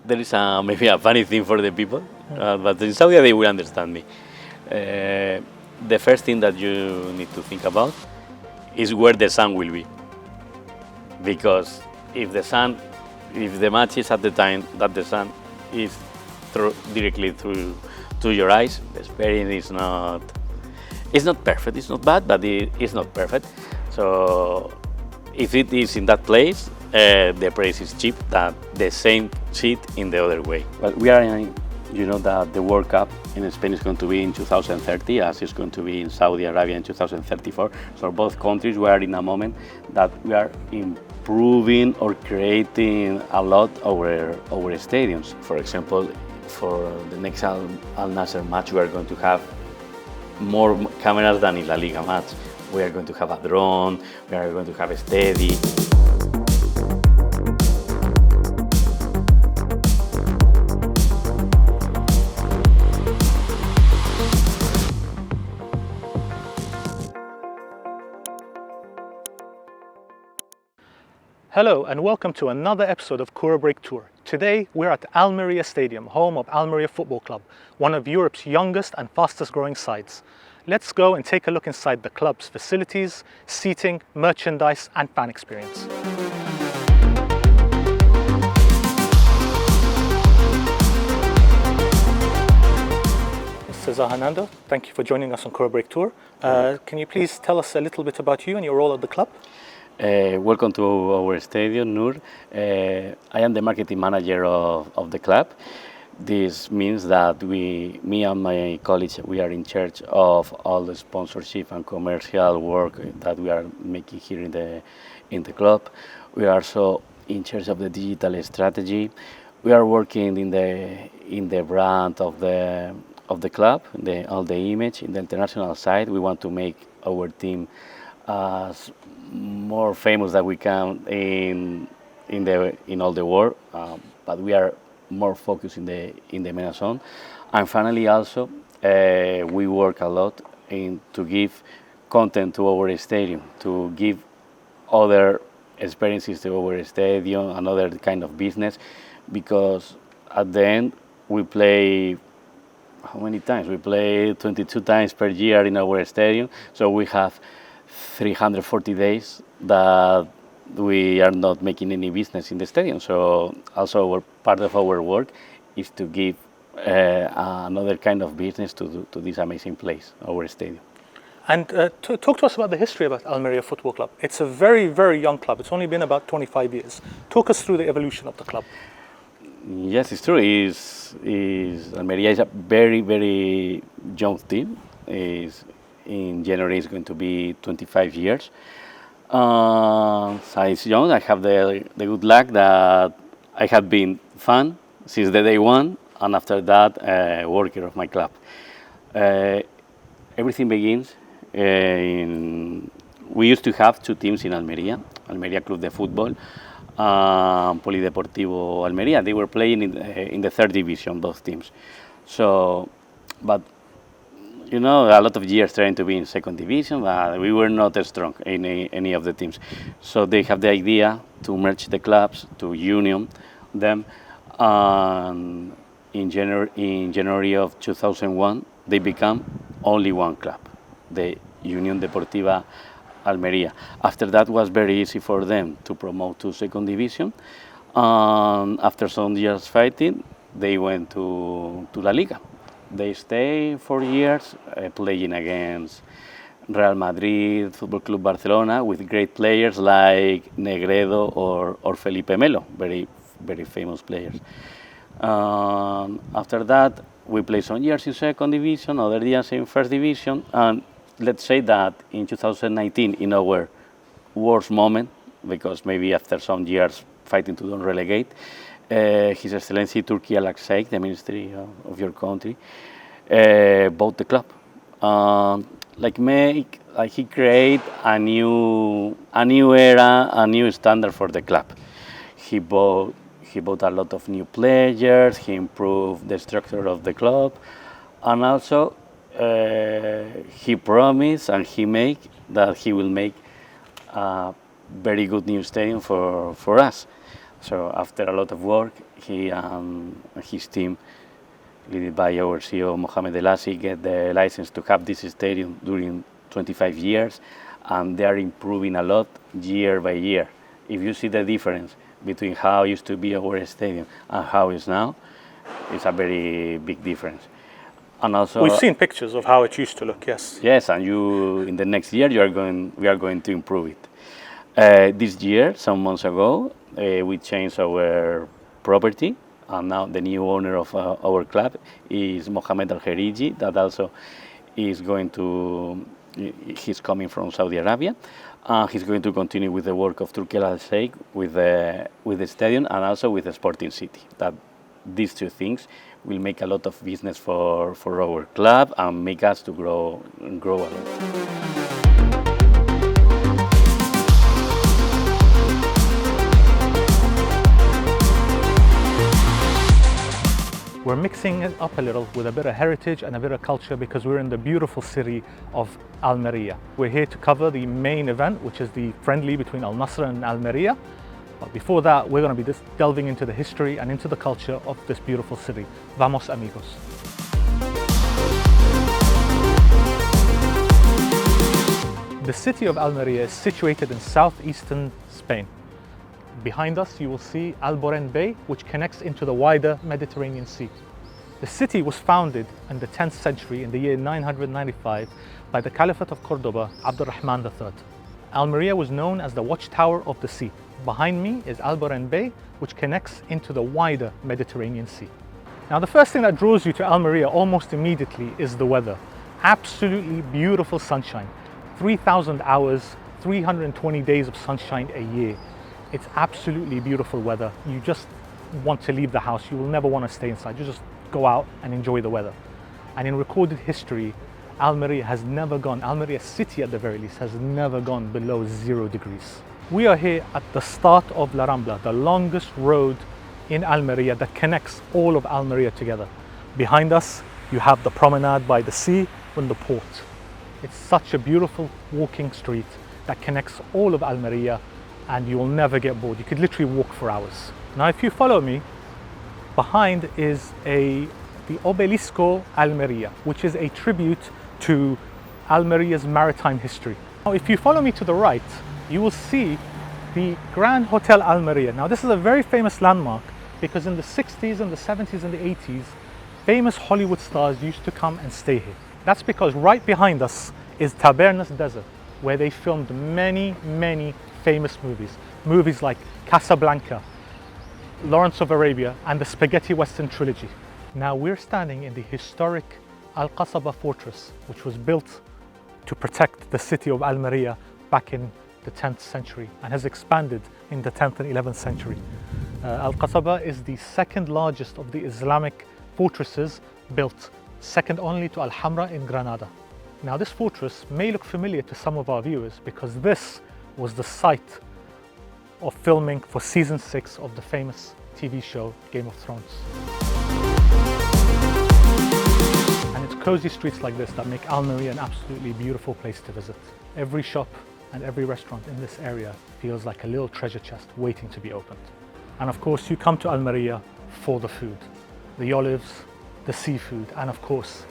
there is maybe a funny thing for the people, but in Saudi they will understand me. The first thing that you need to think about is where the sun will be, because if the match is at the time that the sun is directly through to your eyes, the experience is not. It's not perfect. It's not bad, but it's not perfect. So if it is in that place, the price is cheap. That the same seat in the other way. But we are in, that the World Cup in Spain is going to be in 2030, as it's going to be in Saudi Arabia in 2034. So both countries we are in a moment that we are improving or creating a lot our stadiums. For example, for the next Al Nassr match, we are going to have more cameras than in La Liga match. We are going to have a drone, we are going to have a steady. Hello and welcome to another episode of Koora Break Tour. Today we're at Almería Stadium, home of Almería Football Club, one of Europe's youngest and fastest growing sides. Let's go and take a look inside the club's facilities, seating, merchandise and fan experience. Mr. Zahanando, thank you for joining us on Koora Break Tour. Can you please tell us a little bit about you and your role at the club? Welcome to our stadium, Noor. I am the marketing manager of the club. This means that me and my colleagues, we are in charge of all the sponsorship and commercial work that we are making here in the club. We are also in charge of the digital strategy. We are working in the brand of the club, all the image. In the international side, we want to make our team as more famous that we can in all the world, but we are more focused in the MENA zone. And finally, also we work a lot to give content to our stadium, to give other experiences to our stadium, another kind of business, because at the end we play. How many times? We play 22 times per year in our stadium, so we have 340 days that we are not making any business in the stadium. So also part of our work is to give another kind of business to this amazing place, our stadium. And talk to us about the history of Almería Football Club. It's a very, very young club. It's only been about 25 years. Talk us through the evolution of the club. Yes, it's true. Almería is a very, very young team. In January it's going to be 25 years. So it's young. I have the good luck that I have been fan since the day one, and after that, worker of my club. Everything begins we used to have two teams in Almería, Almería Club de Fútbol, Polideportivo Almería. They were playing in the third division, both teams. So, but a lot of years trying to be in second division, but we were not as strong in any of the teams. So they have the idea to merge the clubs, to union them. And in January of 2001, they become only one club, the Unión Deportiva Almería. After that was very easy for them to promote to second division. After some years fighting, they went to La Liga. They stay 4 years playing against Real Madrid, Football Club Barcelona, with great players like Negredo or Felipe Melo, very, very famous players. After that, we played some years in second division, other years in first division, and let's say that in 2019, in our worst moment, because maybe after some years fighting to don't relegate, His Excellency Turkey Al-Sheikh, the Ministry of your country, bought the club. He create a new era, a new standard for the club. He bought a lot of new players. He improved the structure of the club, and also he promised and he made that he will make a very good new stadium for us. So after a lot of work, he and his team, led by our CEO Mohamed Elassi, get the license to have this stadium during 25 years, and they are improving a lot year by year. If you see the difference between how it used to be our stadium and how it is now, it's a very big difference. And also, We've seen pictures of how it used to look, yes. yes, and in the next year, we are going to improve it. This year, some months ago, we changed our property, and now the new owner of our club is Mohamed Al-Khariji, that also is he's coming from Saudi Arabia. He's going to continue with the work of Turkey Al-Sheikh with the stadium and also with the Sporting City. That these two things will make a lot of business for our club and make us to grow a lot. We're mixing it up a little with a bit of heritage and a bit of culture because we're in the beautiful city of Almería. We're here to cover the main event, which is the friendly between Al Nassr and Almería. But before that, we're going to be just delving into the history and into the culture of this beautiful city. Vamos, amigos. The city of Almería is situated in southeastern Spain. Behind us, you will see Alborán Bay, which connects into the wider Mediterranean Sea. The city was founded in the 10th century in the year 995 by the Caliphate of Cordoba, Abdurrahman III. Almería was known as the Watchtower of the Sea. Behind me is Alborán Bay, which connects into the wider Mediterranean Sea. Now, the first thing that draws you to Almería almost immediately is the weather. Absolutely beautiful sunshine. 3,000 hours, 320 days of sunshine a year. It's absolutely beautiful weather. You just want to leave the house. You will never want to stay inside. You just go out and enjoy the weather. And in recorded history, Almería city at the very least, has never gone below 0 degrees. We are here at the start of La Rambla, the longest road in Almería that connects all of Almería together. Behind us, you have the promenade by the sea and the port. It's such a beautiful walking street that connects all of Almería, and you will never get bored. You could literally walk for hours. Now, if you follow me, behind is the Obelisco Almería, which is a tribute to Almeria's maritime history. Now, if you follow me to the right, you will see the Grand Hotel Almería. Now, this is a very famous landmark because in the 60s and the 70s and the 80s, famous Hollywood stars used to come and stay here. That's because right behind us is Tabernas Desert, where they filmed many, many famous movies. Movies like Casablanca, Lawrence of Arabia, and the Spaghetti Western trilogy. Now we're standing in the historic Al-Qasaba fortress, which was built to protect the city of Almería back in the 10th century and has expanded in the 10th and 11th century. Al-Qasaba is the second largest of the Islamic fortresses built, second only to Al-Hamra in Granada. Now, this fortress may look familiar to some of our viewers because this was the site of filming for season 6 of the famous TV show Game of Thrones. And it's cozy streets like this that make Almería an absolutely beautiful place to visit. Every shop and every restaurant in this area feels like a little treasure chest waiting to be opened. And of course, you come to Almería for the food, the olives, the seafood, and of course,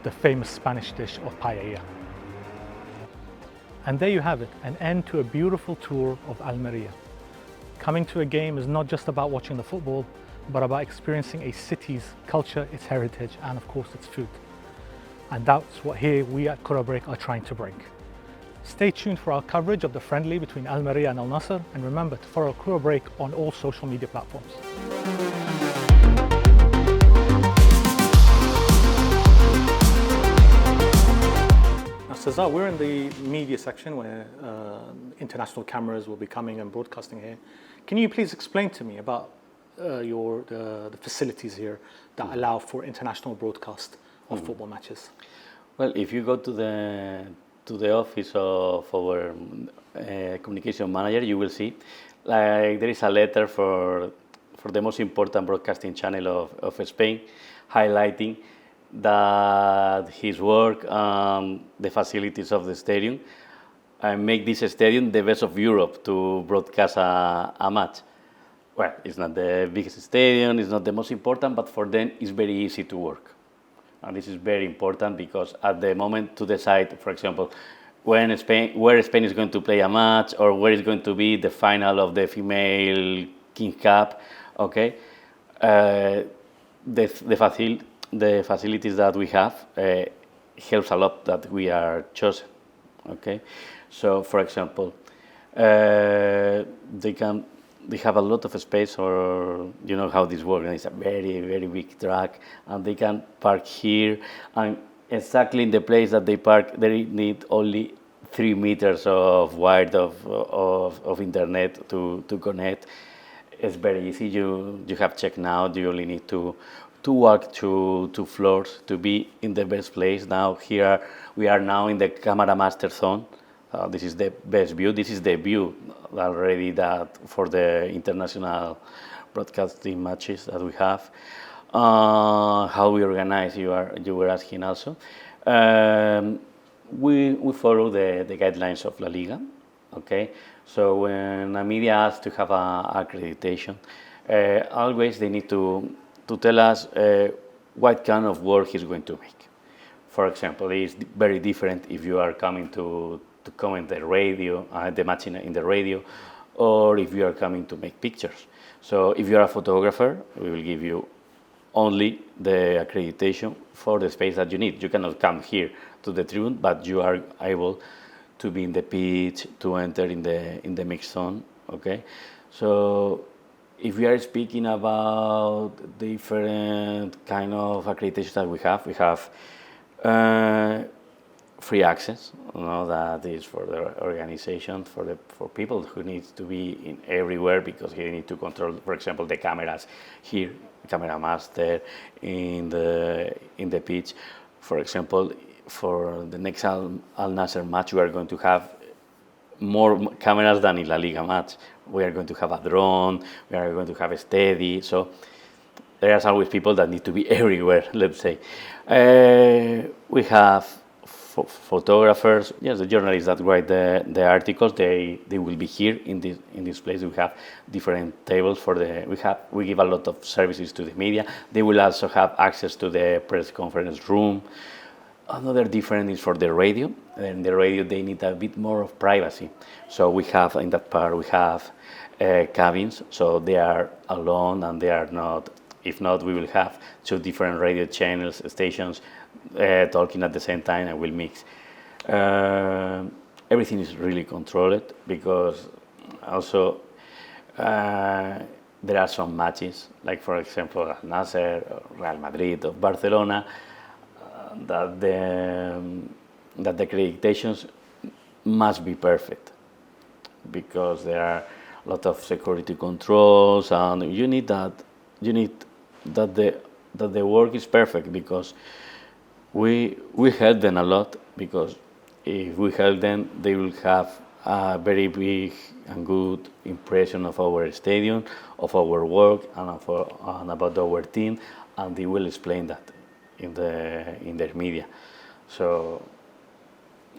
the famous Spanish dish of paella. And there you have it, an end to a beautiful tour of Almería. Coming to a game is not just about watching the football, but about experiencing a city's culture, its heritage, and of course its food. And that's what here we at Koora Break are trying to bring. Stay tuned for our coverage of the friendly between Almería and Al Nassr, and remember to follow Koora Break on all social media platforms. Cesar, we're in the media section where international cameras will be coming and broadcasting here. Can you please explain to me about the facilities here that allow for international broadcast of football matches? Well, if you go to the office of our communication manager, you will see there is a letter for the most important broadcasting channel of Spain, highlighting that his work and the facilities of the stadium make this stadium the best of Europe to broadcast a match. well, it's not the biggest stadium, it's not the most important, but for them it's very easy to work. And this is very important because at the moment to decide, for example, where Spain is going to play a match or where is going to be the final of the female King Cup, okay, uh, the facilities that we have helps a lot that we are chosen, okay. So, for example, they can they have a lot of space, or you know how this works. It's a very big track, and they can park here, and exactly in the place that they park, they need only 3 meters of wide of internet to connect. It's very easy. You have checked now. You only need to walk to 2 floors to be in the best place. Now here we are now in the camera master zone. This is the best view. This is the view already that for the international broadcasting matches that we have. How we organize, you were asking also. We follow the guidelines of La Liga. Okay, so when a media asks to have a accreditation, always they need to tell us what kind of work he's going to make. For example, it's very different if you are coming to comment the radio, the match in the radio, or if you are coming to make pictures. So if you are a photographer, we will give you only the accreditation for the space that you need. You cannot come here to the tribune, but you are able to be in the pitch, to enter in the mixed zone. Okay, so if we are speaking about different kind of accreditations that we have free access. You know, that is for the organization, for people who need to be in everywhere because you need to control, for example, the cameras here, camera master in the pitch. For example, for the next Al Nassr match, we are going to have more cameras than in La Liga match. We are going to have a drone. We are going to have a steady. So there are always people that need to be everywhere. Let's say we have photographers. Yes, the journalists that write the articles. They will be here in this place. We have different tables for we give a lot of services to the media. They will also have access to the press conference room. Another difference is for the radio. In the radio, they need a bit more of privacy. So we have in that part we have cabins. So they are alone and they are not. If not, we will have 2 different radio channels, stations, talking at the same time, and we'll mix. Everything is really controlled because also there are some matches, like for example, Al Nassr, Real Madrid, or Barcelona, that the accreditations must be perfect because there are a lot of security controls, and you need that the work is perfect because we help them a lot, because if we help them, they will have a very big and good impression of our stadium, of our work, and about our team, and they will explain that in their media. So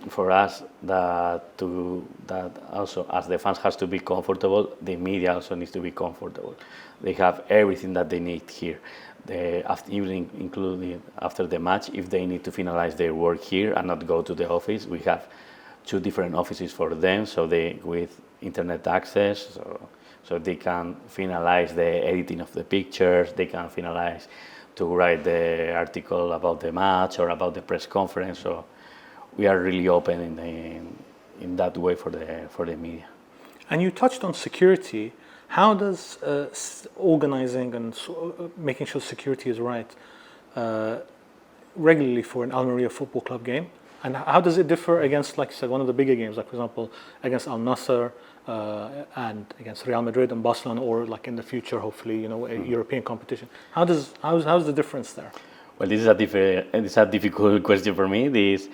for us, that also, as the fans has to be comfortable, the media also needs to be comfortable. They have everything that they need here. Even including after the match, if they need to finalize their work here and not go to the office, we have 2 different offices for them, so they with internet access, so they can finalize the editing of the pictures, they can finalize to write the article about the match or about the press conference. So we are really open in that way for the media. And you touched on security. How does organizing and making sure security is right regularly for an Almería Football Club game? And how does it differ against, like you said, one of the bigger games, like for example, against Al Nassr and against Real Madrid and Barcelona, or like in the future, hopefully, a European competition? How's the difference there? Well, this is a difficult question for me. This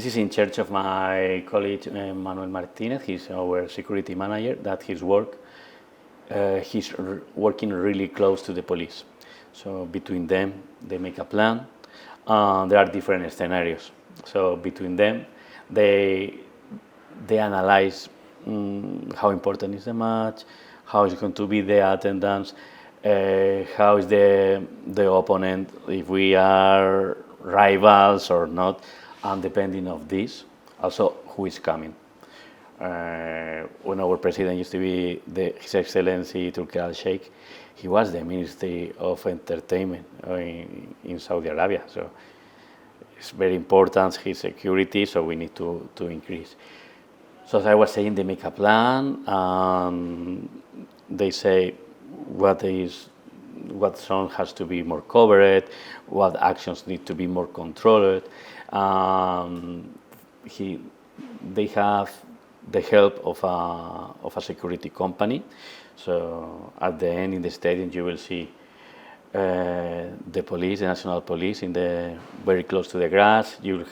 is in charge of my colleague Manuel Martinez. He's our security manager. That his work. He's working really close to the police. So between them, they make a plan. There are different scenarios. So between them, they analyze how important is the match, how is going to be the attendance, how is the opponent, if we are rivals or not, and depending of this, also who is coming. When our president used to be His Excellency Turki al-Sheikh, he was the Ministry of Entertainment in Saudi Arabia. So it's very important, his security, so we need to increase. So as I was saying, they make a plan, and they say what zone has to be more covered, what actions need to be more controlled. They have the help of a security company. So at the end in the stadium, you will see the police, the national police, very close to the grass. You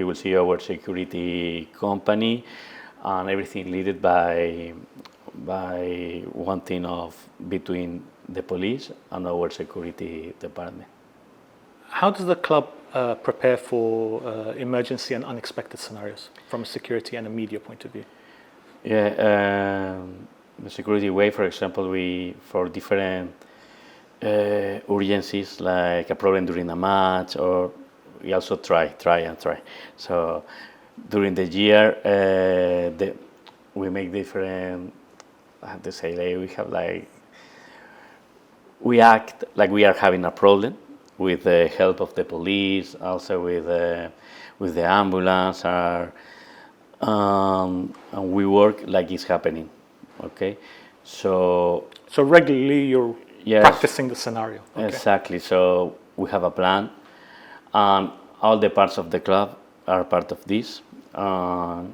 will see our security company, and everything led by one team between the police and our security department. How does the club prepare for emergency and unexpected scenarios from a security and a media point of view? Yeah, the security way, for example, for different urgencies like a problem during a match, or we also try. So during the year, we make different. I have to say, we act like we are having a problem with the help of the police, also with the ambulance, and we work like it's happening. Okay, so regularly you're practicing the scenario. Okay. Exactly. So we have a plan, and all the parts of the club are part of this. All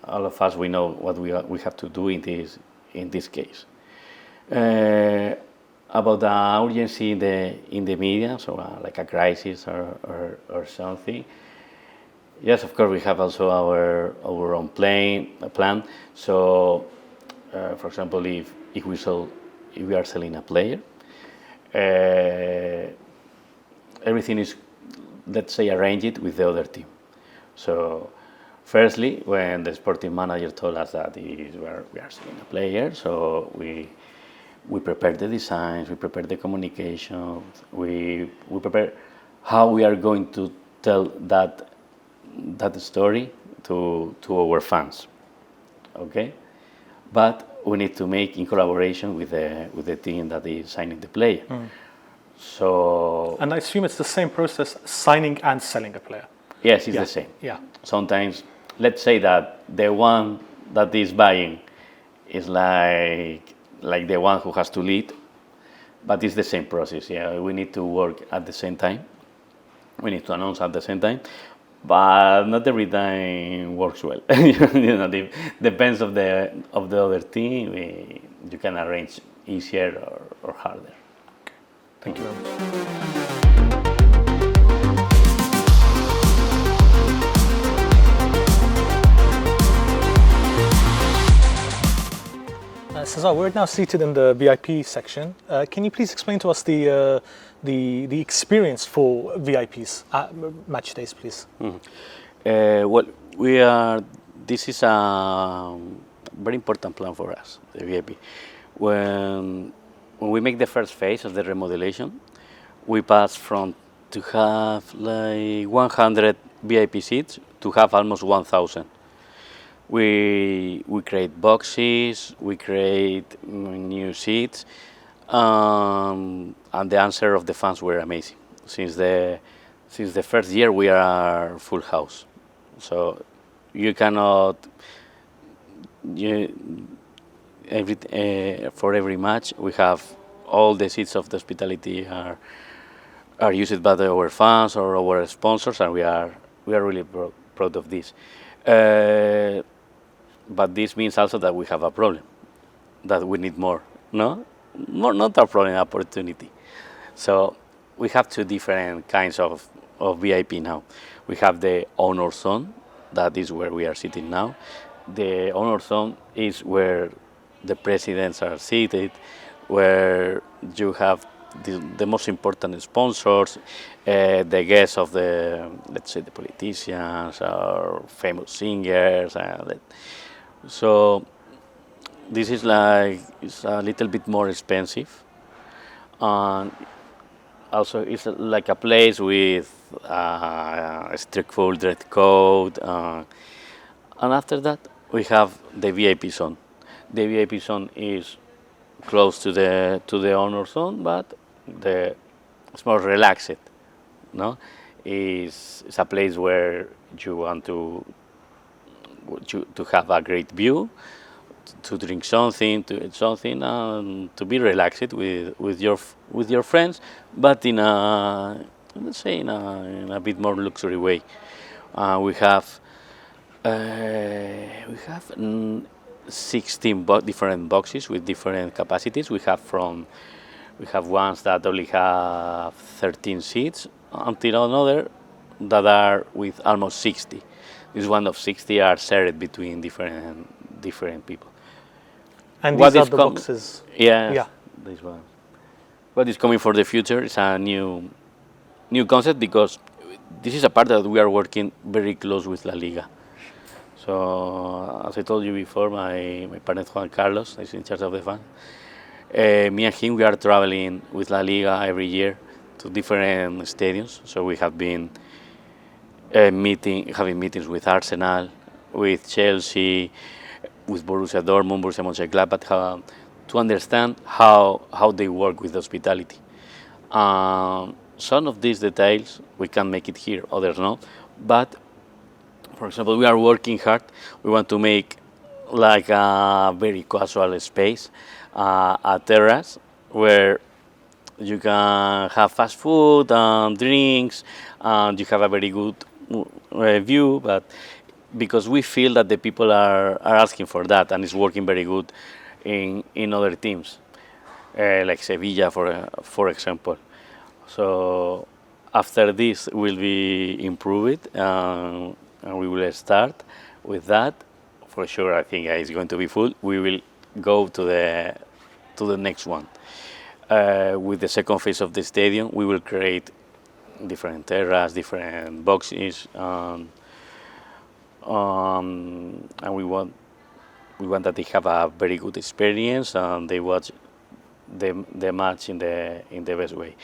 of us, we know what we have to do in this case. About the urgency in the media, so like a crisis or something. Yes, of course, we have also our own plan. So, for example, if we are selling a player, everything is, let's say, arranged with the other team. So, firstly, when the sporting manager told us that we are selling a player, so we prepare the designs, we prepare the communication, we prepare how we are going to tell that story to our fans. Okay, but we need to make in collaboration with the team that is signing the player. So, and I assume it's the same process, signing and selling a player. Yes, it's the same. Yeah. Sometimes, let's say that the one that is buying is like the one who has to lead, but it's the same process. Yeah, we need to work at the same time. We need to announce at the same time, but not every time works well. Depends of the other team. You can arrange easier or harder. Okay. Thank you very much. Cesar, we're now seated in the VIP section. Can you please explain to us the experience for VIPs at match days, please? Well, this is a very important plan for us, the VIP. When we make the first phase of the remodelation, we pass from to have like 100 VIP seats to have almost 1,000. We create boxes, we create new seats, and the answer of the fans were amazing. Since the first year, we are full house. So you cannot for every match we have all the seats of the hospitality are used by our fans or our sponsors, and we are really proud of this. But this means also that we have a problem, that we need more, no? Not a problem, opportunity. So we have two different kinds of VIP now. We have the honor zone, that is where we are sitting now. The honor zone is where the presidents are seated, where you have the most important sponsors, the guests of let's say, the politicians or famous singers. So This is like it's a little bit more expensive, and also it's like a place with a strict full dress code. And after that, we have the VIP zone. The VIP zone is close to the honor zone, but the it's more relaxed. No, it's a place where you want to have a great view, to drink something, to eat something, and to be relaxed with your friends, but in a, let's say, in a bit more luxury way. We have we have 16 different boxes with different capacities. We have ones that only have 13 seats until another that are with almost 60. This one of 60 are shared between different people. And What these are is the com- boxes. Yeah, Yeah. this one. What is coming for the future is a new concept because this is a part that we are working very close with La Liga. So as I told you before, my partner Juan Carlos is in charge of the fund. Me and him, we are traveling with La Liga every year to different stadiums. So we have been having meetings with Arsenal, with Chelsea, with Borussia Dortmund, Borussia Mönchengladbach, to understand how they work with hospitality. Some of these details we can make it here, others no. But for example, we are working hard. We want to make like a very casual space, a terrace where you can have fast food and drinks, and you have a very good view. But because we feel that the people are asking for that, and it's working very good in other teams, like Sevilla, for example. So after this will be improved, and we will start with that. For sure, I think it's going to be full. We will go to the next one. With the second phase of the stadium, we will create different terraces, different boxes, and we want that they have a very good experience and they watch the match in the best way.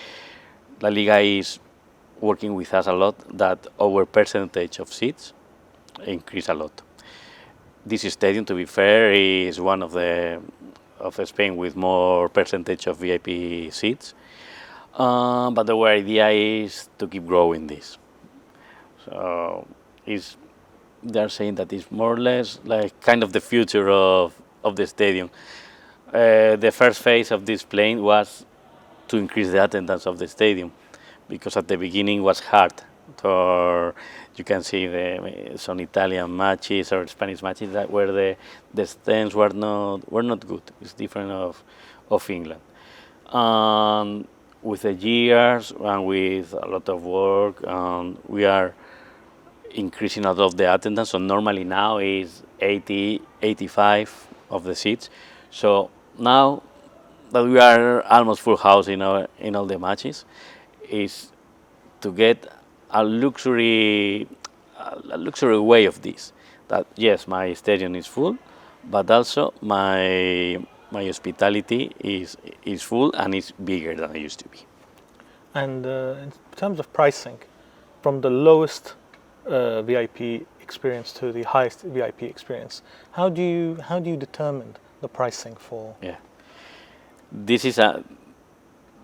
La Liga is working with us a lot that our percentage of seats increase a lot. This stadium, to be fair, is one of Spain with more percentage of VIP seats. But our idea is to keep growing this. So they're saying that it's more or less like kind of the future of the stadium. The first phase of this plan was to increase the attendance of the stadium because at the beginning was hard. Or you can see some Italian matches or Spanish matches that where the stands were not good. It's different of England. With the years and with a lot of work, we are increasing a lot of the attendance. So normally now is 80, 85 of the seats. So now that we are almost full house in all the matches, is to get a luxury way of this. That yes, my stadium is full, but also my hospitality is full and is bigger than it used to be. And in terms of pricing, from the lowest VIP experience to the highest VIP experience, how do you determine the pricing for? Yeah, this is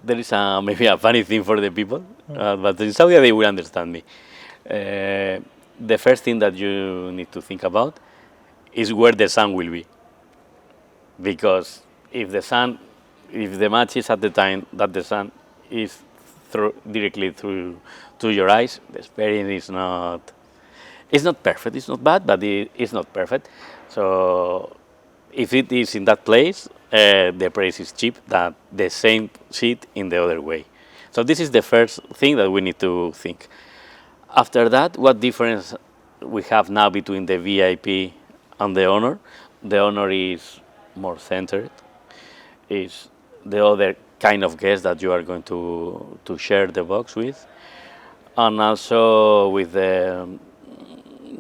there is maybe a funny thing for the people, but in Saudi they will understand me. The first thing that you need to think about is where the sun will be, because if the match is at the time that the sun is directly through to your eyes, the experience is not. It's not perfect. It's not bad, but it's not perfect. So if it is in that place, the price is cheap than the same seat in the other way. So this is the first thing that we need to think. After that, what difference we have now between the VIP and the honor? The honor is more centered. Is the other kind of guest that you are going to share the box with, and also with the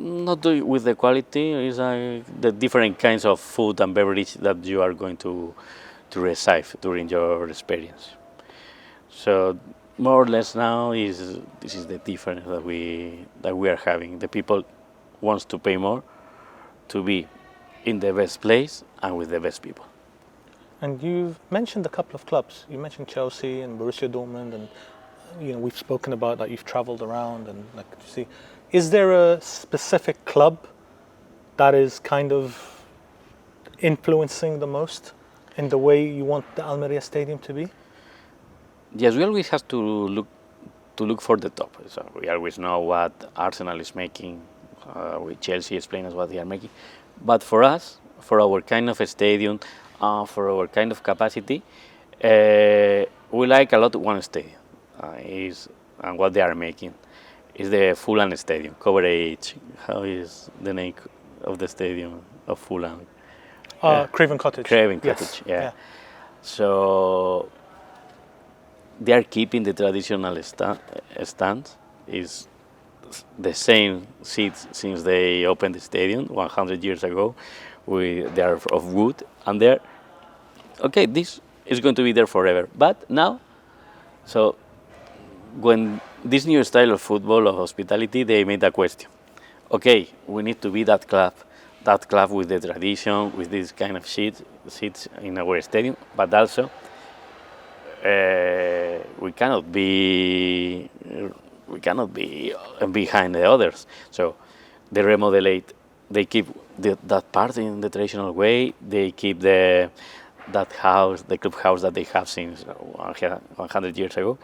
not with the quality, it's the different kinds of food and beverage that you are going to receive during your experience. So more or less now this is the difference that we are having. The people wants to pay more to be in the best place and with the best people. And you've mentioned a couple of clubs. You mentioned Chelsea and Borussia Dortmund, and we've spoken about that you've travelled around and like you see. Is there a specific club that is kind of influencing the most in the way you want the Almería Stadium to be? Yes, we always have to look for the top. So we always know what Arsenal is making. With Chelsea explain us what they are making. But for us, for our kind of stadium, for our kind of capacity, we like a lot one stadium. And what they are making is the Fulham Stadium. Coverage. How is the name of the stadium of Fulham? Craven Cottage. Craven Yes. Cottage. Yeah. So they are keeping the traditional stands. Is the same seats since they opened the stadium 100 years ago. They are of wood, and they're okay. This is going to be there forever. But now, so when this new style of football of hospitality, they made a question. Okay, we need to be that club with the tradition, with this kind of seats in our stadium, but also we cannot be behind the others. So they remodelate. They keep that part in the traditional way. They keep the club house that they have since 100 years ago,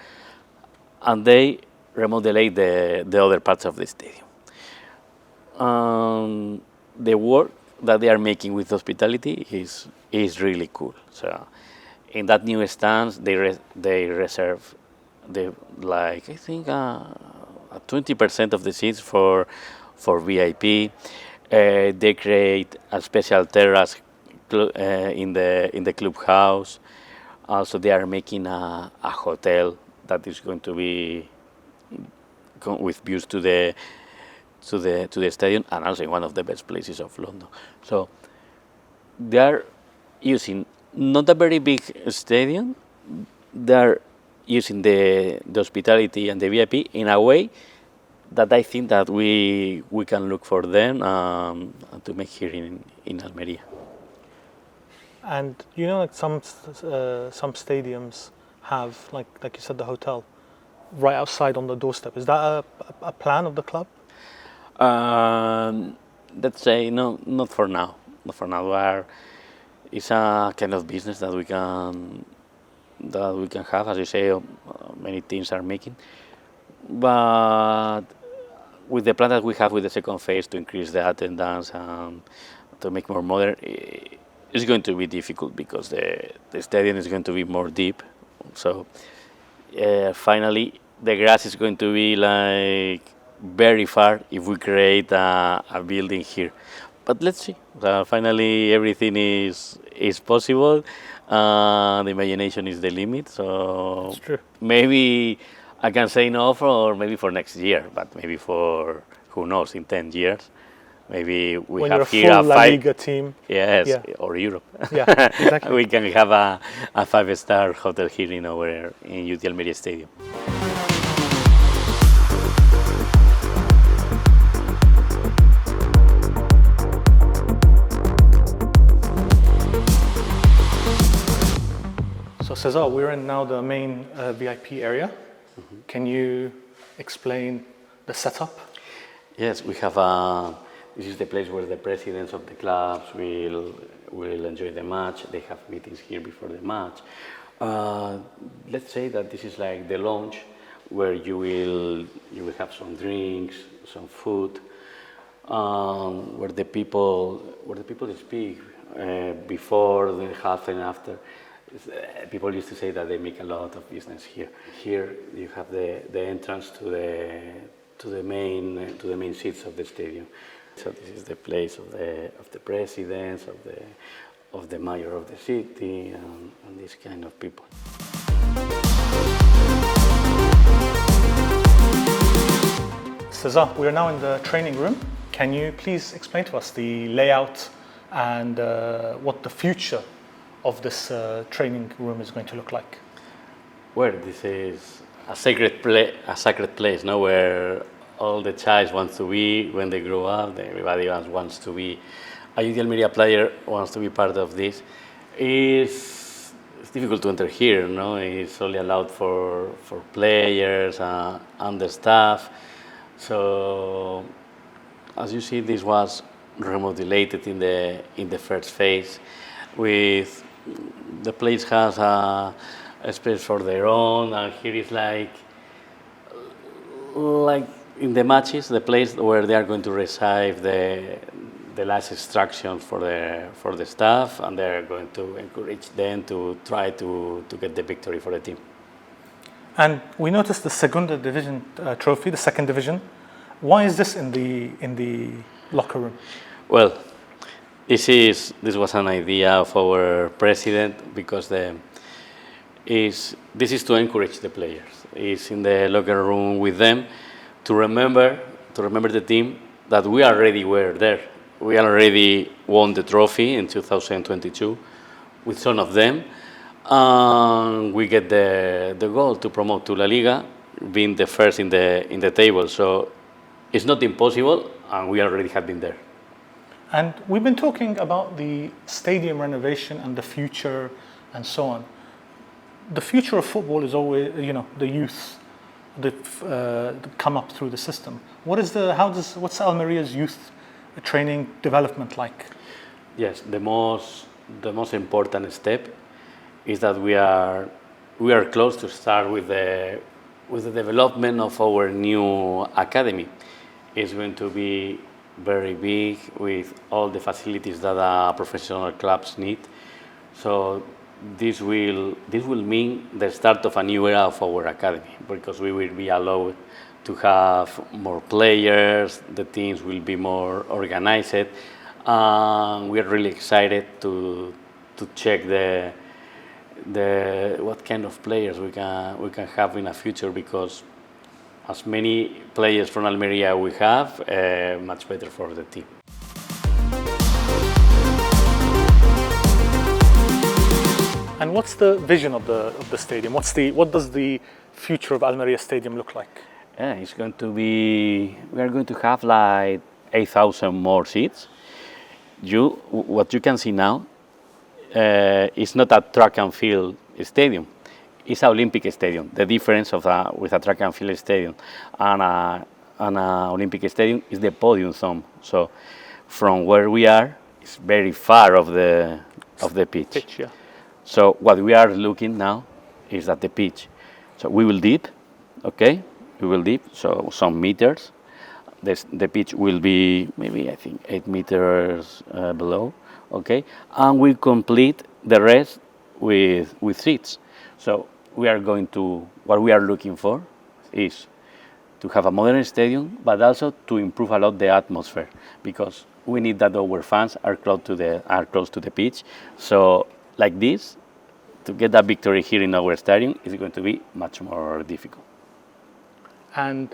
and they remodelate the other parts of the stadium. The work that they are making with hospitality is really cool. So in that new stands, they reserve I think 20% of the seats for VIP. They create a special terrace in the clubhouse. Also, they are making a hotel that is going to be with views to the stadium, and also in one of the best places of London. So they are using not a very big stadium. They are using the hospitality and the VIP in a way that I think that we can look for them to make here in Almería. And like some stadiums have, like you said, the hotel right outside on the doorstep. Is that a plan of the club? Let's say no, not for now. Not for now. It's a kind of business that we can have, as you say. Many teams are making, but with the plan that we have with the second phase to increase the attendance and to make more modern, it's going to be difficult because the stadium is going to be more deep. So finally, the grass is going to be like very far if we create a building here. But let's see. Finally, everything is possible. The imagination is the limit. So That's true. Maybe I can say no for maybe for next year, but maybe for who knows in 10 years. Maybe we When have you're a here full a La Liga team. Yes, Yeah. or Europe. Yeah, exactly. We can have a 5-star hotel here in UD Almería Stadium. So Cesar, we're in now the main VIP area. Mm-hmm. Can you explain the setup? Yes, we have this is the place where the presidents of the clubs will enjoy the match. They have meetings here before the match. Let's say that this is like the lounge where you will have some drinks, some food, where the people speak before, the half and after. People used to say that they make a lot of business here. Here you have the entrance to the main seats of the stadium. So this is the place of the presidents, of the mayor of the city, and these kind of people. Cesar, we are now in the training room. can you please explain to us the layout and what the future of this training room is going to look like? Well, this is a sacred place, no, where all the child wants to be when they grow up. Everybody else wants to be a UD Almería player, wants to be part of this. It's difficult to enter here, no? It's only allowed for players and the staff. So, as you see, this was remodulated in the first phase. With the place has a space for their own, and here is like in the matches, the place where they are going to receive the last instructions for the staff, and they're going to encourage them to try to get the victory for the team. And we noticed the Segunda Division trophy, the second division. Why is this in the locker room? Well, this was an idea of our president, because this is to encourage the players. It's in the locker room with them to remember the team that we already were there. We already won the trophy in 2022 with some of them, and we get the goal to promote to La Liga, being the first in the table. So it's not impossible, and we already have been there. And we've been talking about the stadium renovation and the future and so on. The future of football is always, the youth that come up through the system. What's Almeria's youth training development like? Yes, the most important step is that we are close to start with the development of our new academy. It's going to be very big, with all the facilities that professional clubs need. So this will mean the start of a new era of our academy, because we will be allowed to have more players, the teams will be more organized, and we are really excited to check what kind of players we can have in the future, because as many players from Almeria we have, much better for the team. And what's the vision of the stadium? What does the future of Almería Stadium look like? Yeah, it's going to be. We are going to have like 8,000 more seats. What you can see now is not a track and field stadium. It's an Olympic stadium. The difference with a track and field stadium and an Olympic stadium is the podium zone. So from where we are, it's very far of the pitch. Yeah. So what we are looking now is at the pitch. So we will dip, okay? We will dip, so some meters. The pitch will be maybe, I think, 8 meters below, okay? And we complete the rest with seats. So what we are looking for is to have a modern stadium, but also to improve a lot the atmosphere, because we need that our fans are close to the pitch. So like this, to get that victory here in our stadium is going to be much more difficult. And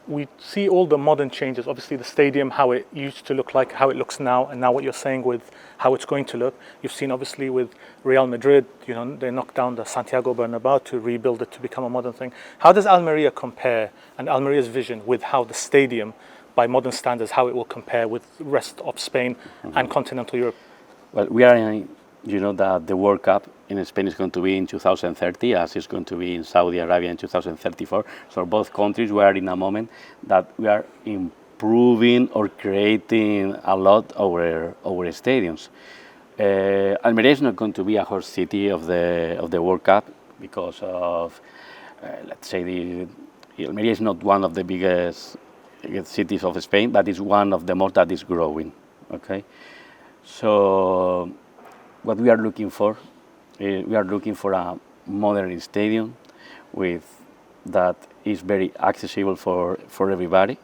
we see all the modern changes. Obviously, the stadium, how it used to look like, how it looks now, and now what you're saying with how it's going to look. You've seen, obviously, with Real Madrid, they knocked down the Santiago Bernabéu to rebuild it to become a modern thing. How does Almeria compare, and Almeria's vision, with how the stadium, by modern standards, how it will compare with the rest of Spain and continental Europe? Well, we are that the World Cup in Spain is going to be in 2030, as it's going to be in Saudi Arabia in 2034. So both countries, we are in a moment that we are improving or creating a lot our stadiums. Almeria is not going to be a host city of the World Cup because of, let's say, Almeria is not one of the biggest cities of Spain, but it's one of the most that is growing. Okay, so what we are looking for, we are looking for a modern stadium that is very accessible for everybody.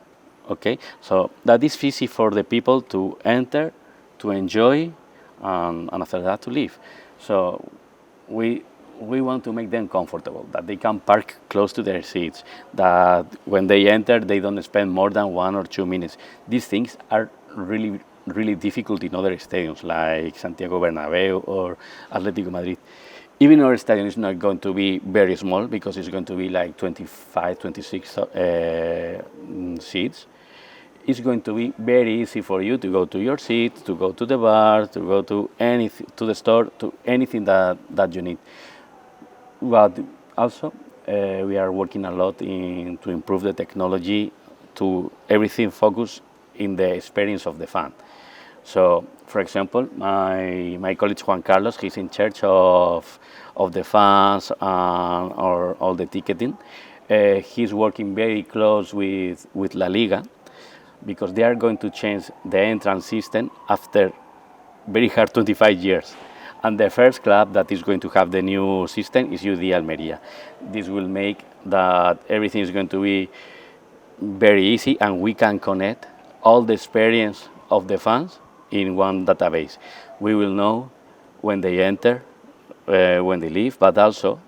Okay, so that is easy for the people to enter, to enjoy, and after that to leave. So we we want to make them comfortable, that they can park close to their seats, that when they enter, they don't spend more than 1 or 2 minutes. These things are really, really difficult in other stadiums like Santiago Bernabeu or Atletico Madrid. Even our stadium is not going to be very small because it's going to be like 25, 26 seats. It's going to be very easy for you to go to your seat, to go to the bar, to go to anything, to the store, to anything that you need. But also, we are working a lot to improve the technology to everything focus in the experience of the fan. So, for example, my colleague Juan Carlos, he's in charge of the fans or all the ticketing. He's working very close with La Liga because they are going to change the entrance system after very hard 25 years. And the first club that is going to have the new system is UD Almería. This will make that everything is going to be very easy and we can connect all the experience of the fans in one database. We will know when they enter, when they leave, but also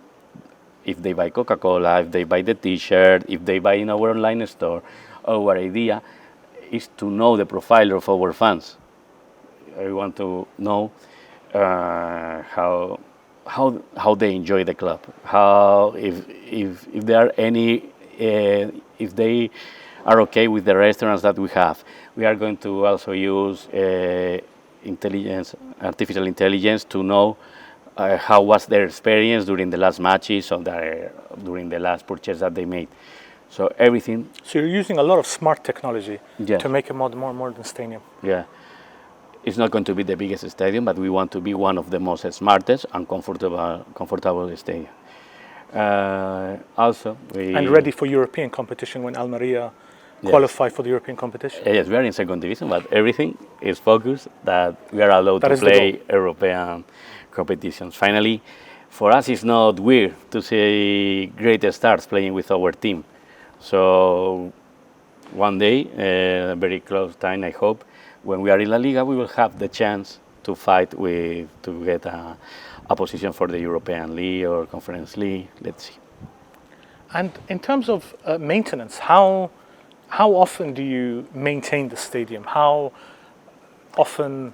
if they buy Coca-Cola, if they buy the t-shirt, if they buy in our online store. Our idea is to know the profile of our fans. I want to know how they enjoy the club, how if there are any if they are okay with the restaurants that we have. We are going to also use artificial intelligence to know how was their experience during the last matches or during the last purchase that they made. So everything. So you're using a lot of smart technology Yes. to make a more modern stadium. Yeah. It's not going to be the biggest stadium, but we want to be one of the most smartest and comfortable stadium. Also, And ready for European competition when Almería qualify for the European competition. Yes, we are in second division, but everything is focused that we are allowed That to is the play European competitions. Finally, for us, it's not weird to see great stars playing with our team. So one day, very close time, I hope, when we are in La Liga, we will have the chance to fight to get a position for the European League or Conference League. Let's see. And in terms of maintenance, how often do you maintain the stadium? How often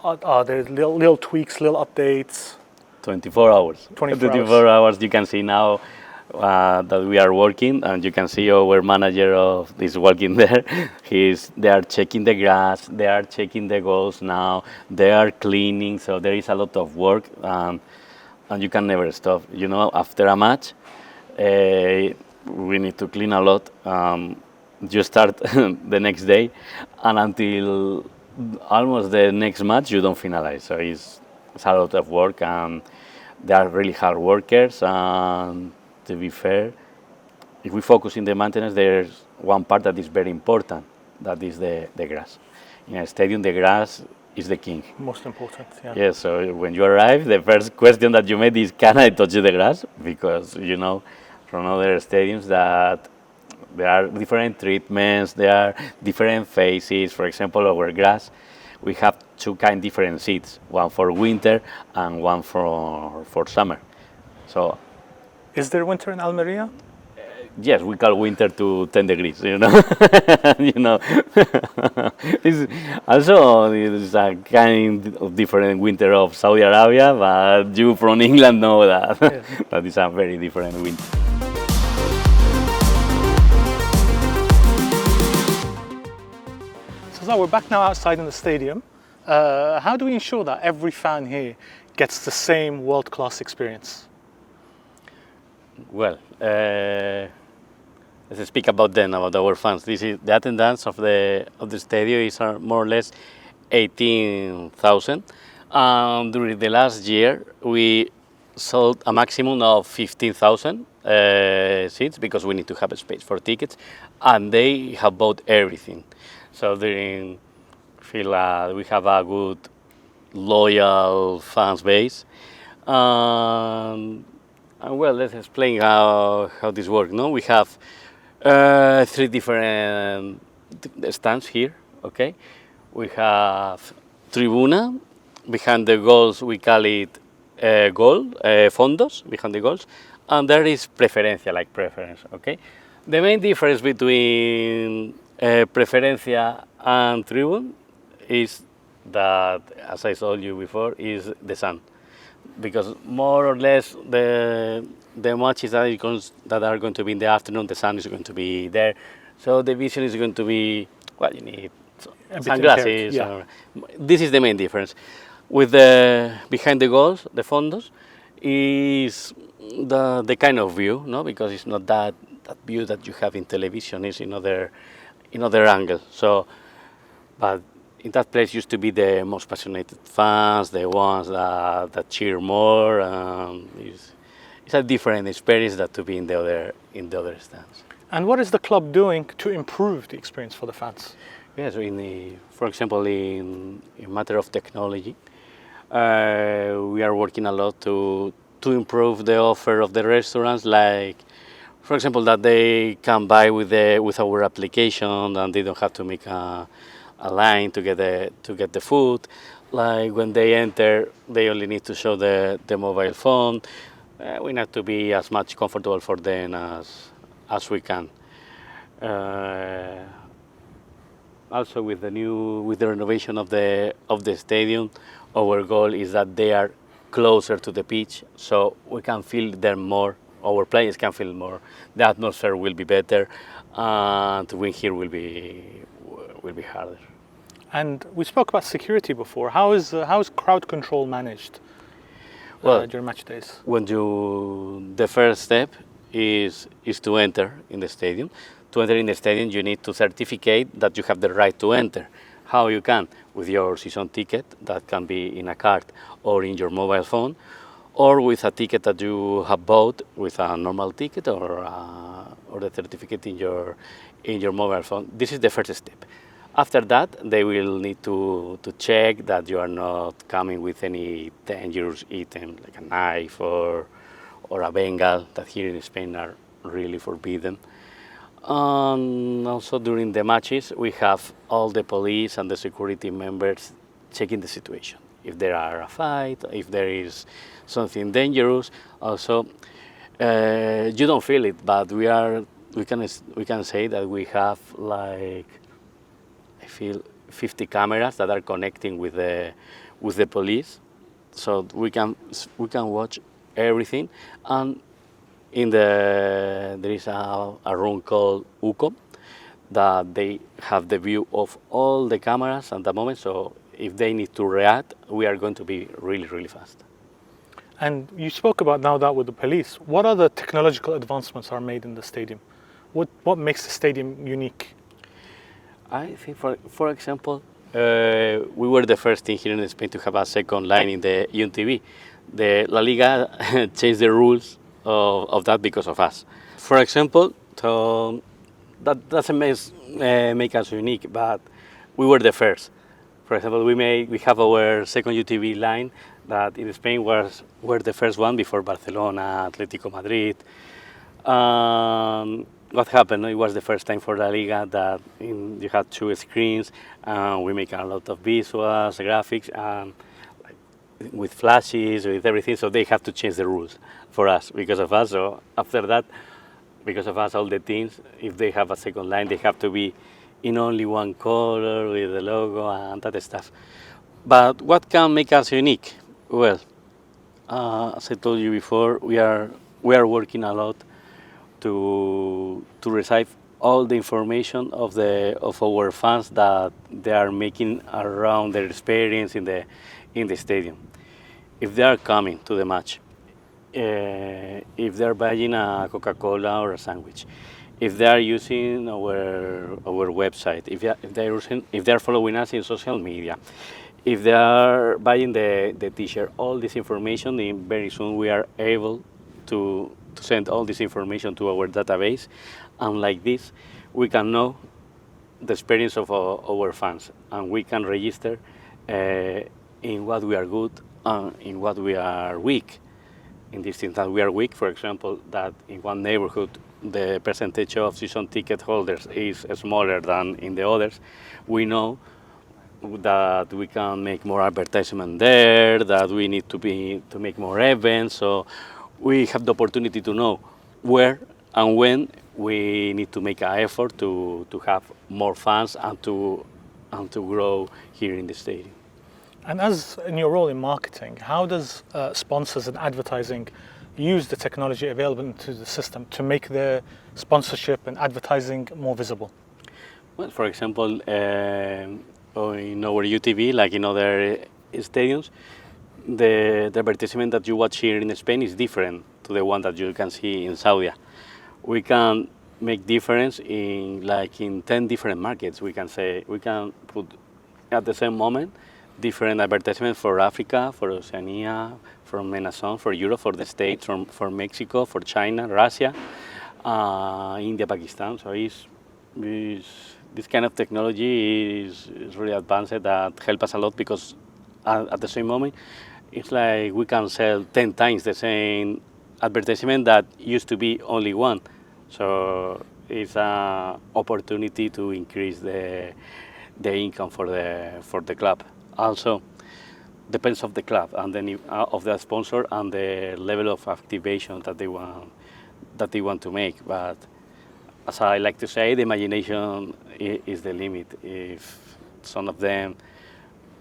are there little tweaks, little updates? 24 hours. 24 hours. You can see now that we are working, and you can see our manager is working there. They are checking the grass, they are checking the goals now, they are cleaning. So there is a lot of work, and you can never stop. You know, after a match, we need to clean a lot. You start the next day, and until almost the next match, you don't finalize. So it's a lot of work, and they are really hard workers. And to be fair, if we focus in the maintenance, there's one part that is very important. That is the grass. In a stadium, the grass is the king. Most important, yeah. Yeah, so when you arrive, the first question that you made is, can I touch the grass? Because you know from other stadiums that there are different treatments, there are different phases. For example, our grass, we have two different seats, one for winter and one for summer. So is there winter in Almería? Yes, we call winter to 10 degrees, you know. You know. It's a kind of different winter of Saudi Arabia, but you from England know that that is a very different winter. So we're back now outside in the stadium. How do we ensure that every fan here gets the same world-class experience? Well, let's speak about our fans. This is the attendance of the stadium is more or less 18,000. During the last year, we sold a maximum of 15,000 seats because we need to have a space for tickets, and they have bought everything. So we have a good, loyal fans base. And well, let's explain how this works. No, we have 3 different stands here. Okay, we have tribuna. Behind the goals, we call it goal, fondos, behind the goals, and there is preferencia, like preference, okay? The main difference between preferencia and tribune is that, as I told you before, is the sun. Because more or less the matches that are going to be in the afternoon, the sun is going to be there, so the vision is going to be, well, you need A bit sunglasses. impaired, This is the main difference. With the behind the goals, the fondos, is the kind of view, no, because it's not that view that you have in television. It's in other angle. So, but in that place used to be the most passionate fans, the ones that cheer more. It's a different experience than to be in the other stands. And what is the club doing to improve the experience for the fans? Yes, for example, in matter of technology, we are working a lot to improve the offer of the restaurants. Like, for example, that they can buy with our application, and they don't have to make a line to get the food. Like when they enter, they only need to show the mobile phone. We need to be as much comfortable for them as we can. Also, with the renovation of the stadium, our goal is that they are closer to the pitch, so we can feel them more. Our players can feel more. The atmosphere will be better, and to win here will be harder. And we spoke about security before. How is crowd control managed during match days? The first step is to enter in the stadium. To enter in the stadium, you need to certificate that you have the right to enter. How you can? With your season ticket, that can be in a card or in your mobile phone, or with a ticket that you have bought with a normal ticket or the certificate in your mobile phone. This is the first step. After that, they will need to check that you are not coming with any dangerous item like a knife or a Bengal, that here in Spain are really forbidden. And also during the matches, we have all the police and the security members checking the situation. If there are a fight, if there is something dangerous, also you don't feel it, but we can say that we have, like, I feel 50 cameras that are connecting with the police, so we can watch everything. And there is a room called UCOM that they have the view of all the cameras at the moment. So if they need to react, we are going to be really, really fast. And you spoke about now that with the police. What other technological advancements are made in the stadium? What makes the stadium unique? I think, for example, we were the first team here in Spain to have a second line in the UNTV. The La Liga changed the rules of that because of us. For example, so that doesn't make us unique, but we were the first. For example, we have our second UTV line that in Spain were the first one before Barcelona, Atletico Madrid. What happened? It was the first time for La Liga that you had two screens, and we make a lot of visuals, graphics, with flashes, with everything. So they have to change the rules for us because of us. So after that, because of us, all the teams, if they have a second line, they have to be in only one color with the logo and that stuff. But what can make us unique? Well, as I told you before, we are working a lot to receive all the information of our fans that they are making around their experience in the stadium. If they are coming to the match, if they are buying a Coca-Cola or a sandwich, if they are using our website, if they are following us in social media, if they are buying the T-shirt, all this information, very soon we are able to send all this information to our database, and like this we can know the experience of our fans, and we can register in what we are good and in what we are weak. In this thing that we are weak, for example, that in one neighborhood the percentage of season ticket holders is smaller than in the others, we know that we can make more advertisement there, that we need to make more events. So we have the opportunity to know where and when we need to make an effort to have more fans and to grow here in the stadium. And as in your role in marketing, how does sponsors and advertising use the technology available into the system to make their sponsorship and advertising more visible? Well, for example, in our UTV, like in other stadiums, the advertisement that you watch here in Spain is different to the one that you can see in Saudi. We can make difference in 10 different markets. We can put at the same moment different advertisements for Africa, for Oceania, for MENA zone, for Europe, for the States, for Mexico, for China, Russia, India, Pakistan. So this kind of technology is really advanced that help us a lot, because at the same moment, it's like we can sell 10 times the same advertisement that used to be only one. So it's an opportunity to increase the income for the club. Also, depends of the club and of the sponsor and the level of activation that they want to make. But as I like to say, the imagination is the limit. If some of them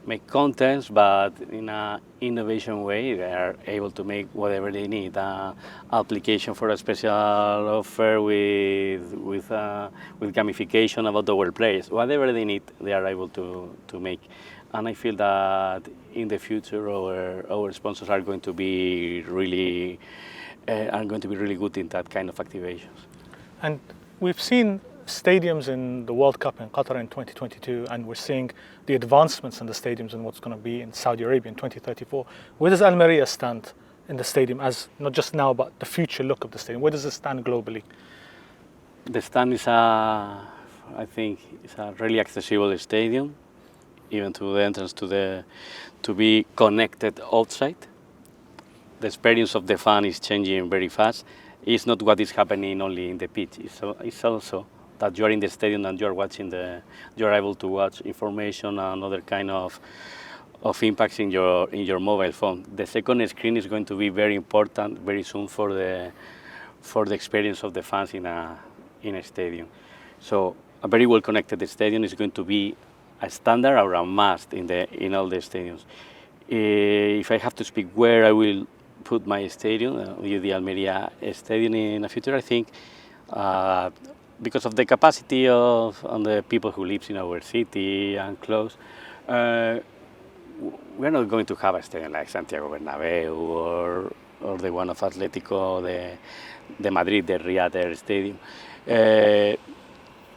make contents, but in an innovation way, they are able to make whatever they need. Application for a special offer with gamification about our players, whatever they need, they are able to make. And I feel that in the future, our sponsors are going to be really good in that kind of activations. And we've seen stadiums in the World Cup in Qatar in 2022, and we're seeing the advancements in the stadiums and what's going to be in Saudi Arabia in 2034. Where does Almeria stand in the stadium, as not just now, but the future look of the stadium? Where does it stand globally? The stand is I think it's a really accessible stadium, even to the entrance to be connected outside. The experience of the fan is changing very fast. It's not what is happening only in the pitch. It's also that you are in the stadium and you are watching you are able to watch information and other kind of impacts in your mobile phone. The second screen is going to be very important very soon for the experience of the fans in a stadium. So a very well connected stadium is going to be a standard or a must in all the stadiums. If I have to speak where I will put my stadium, UD Almería Stadium in the future, I think because of the capacity and the people who live in our city and close, we're not going to have a stadium like Santiago Bernabéu or the one of Atletico, the Madrid, the Riyadh Stadium.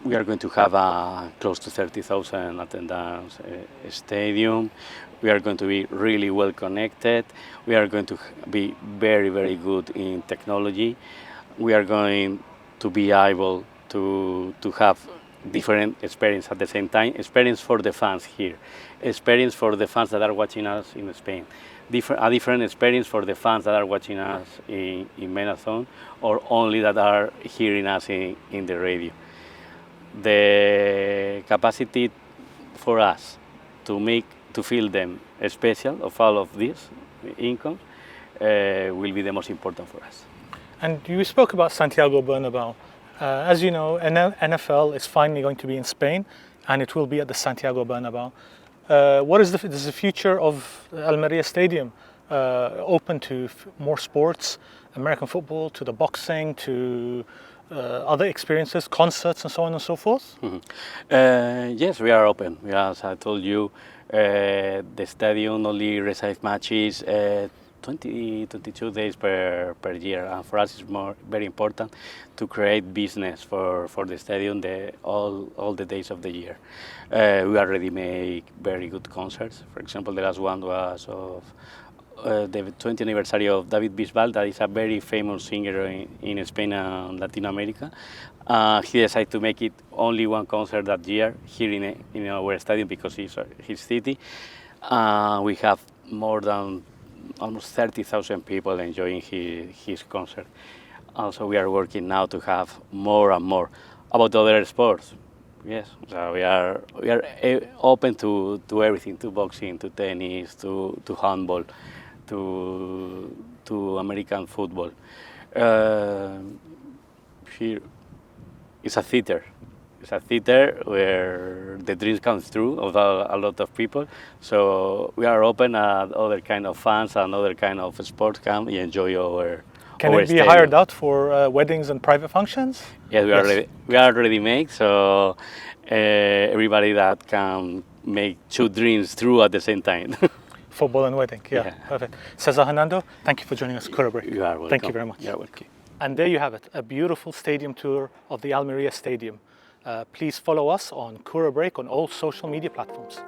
We are going to have a close to 30,000 attendance stadium. We are going to be really well connected. We are going to be very, very good in technology. We are going to be able to have different experience at the same time. Experience for the fans here. Experience for the fans that are watching us in Spain. A different experience for the fans that are watching us in MENA zone, or only that are hearing us in the radio. The capacity for us to feel them special of all of these incomes will be the most important for us. And you spoke about Santiago Bernabéu. As you know, NFL is finally going to be in Spain, and it will be at the Santiago Bernabéu. What is the future of Almería Stadium? Open to more sports, American football, to the boxing, to other experiences, concerts, and so on and so forth? Mm-hmm. Yes, we are open. As I told you, the stadium only receives matches 22 days per year, and for us it's very important to create business for the stadium all the days of the year. We already make very good concerts. For example, the last one was of the 20th anniversary of David Bisbal, that is a very famous singer in Spain and Latin America. He decided to make it only one concert that year here in our stadium because it's his city. We have more than almost 30,000 people enjoying his concert. Also, we are working now to have more and more. About other sports, Yes, so we are open to everything, to boxing, to tennis, to handball, to American football. Uh, here is a theater. It's a theater where the dreams comes true of a lot of people. So we are open at other kind of fans and other kind of sports come and enjoy Can our it be stadium. hired out for weddings and private functions? Yes, we are ready made. So everybody that can make two dreams true at the same time. Football and wedding, yeah, Yeah. perfect. Cesar Hernando, thank you for joining us, Koora Break. You are welcome. Thank you very much. You are welcome. And there you have it, a beautiful stadium tour of the Almería Stadium. Please follow us on Koora Break on all social media platforms.